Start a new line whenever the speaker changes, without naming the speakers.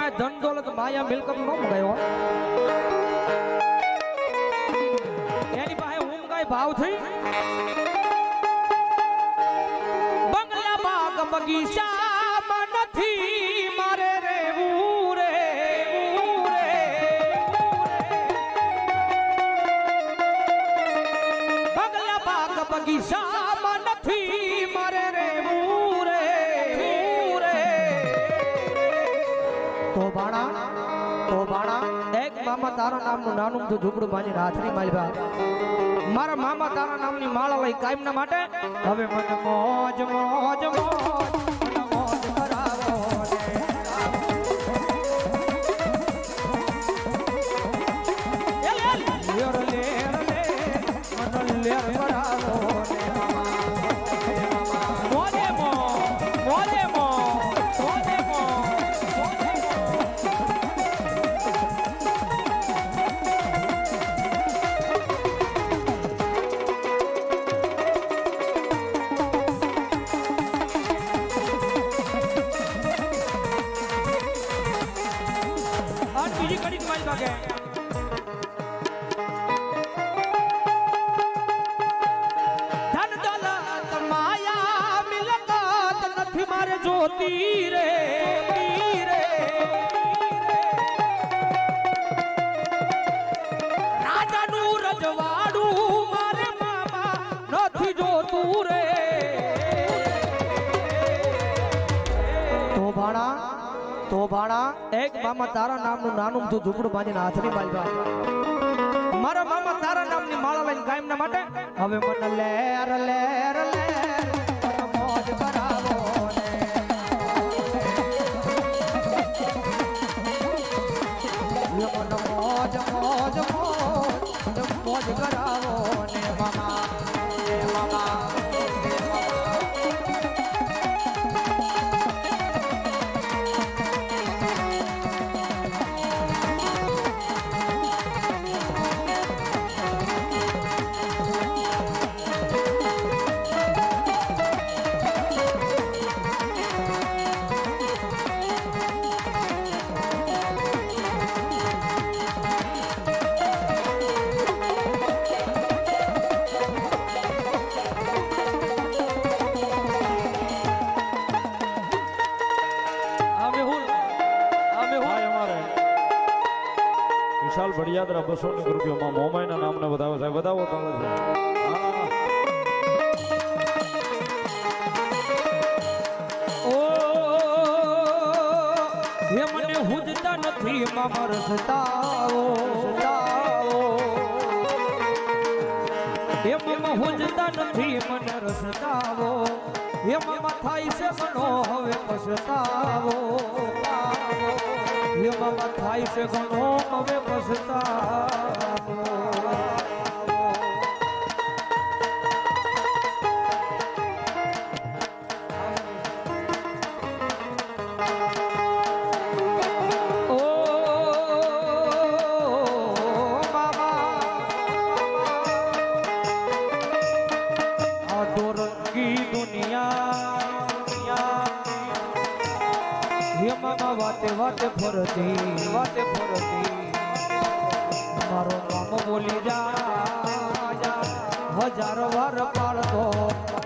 કાંઈ ધન દોલત માયા મિલકત ન મગાયો એની પાસે હું કાંઈ ભાવ થઈ બંગલા બાગ બગીચામાં નથી મારે રહેવું રે બંગલા બાગ બગીચામાં નથી મારે રહેવું રે તો બાણા એક મામા તારા નામનું નાનું તો ઝૂંપડું બાંધીને હાથની માલવા મારા મામા તારા નામની માળા લઈ કાયમના માટે હવે મને મોજ મોજ મોજ મોજ કરાવો લેર કરાવો મોજે મો મોજે મો મોજે મો બીજી કડી મારી ભાગે ધન દોલત માયા મિલકત નથી મારે જોતી રે રાજાનું રજવાડું મારે મામા નથી જોતું રે તો ભાણા એક મામા તારા નામનું નાનું તું ઝૂંપડું બાંધીને હાથની માલવા મારા મામા તારા નામની માળા લઈને કાયમના માટે હવે મને લેર લેર લેર મોજ કરાવો ને મને મોજ મોજ મોજ મોજ કરાવો ને મામા
વિશાલ ભડિયાદરા 200 રૂપિયામાં મોમાઈના નામને વધાવો સાહેબ વધાવો તાલે
છે મને હુજતા નથી મામા રસતાઓ એ મામા હુજતા નથી મને રસતાવો એ મામા થાય છે મનો હવે પછતાવો એ મામા થાય છે ઘણો હવે પછતાવો વાતે ફરતી મારો મામો બોલી જા હજાર વાર પાડતો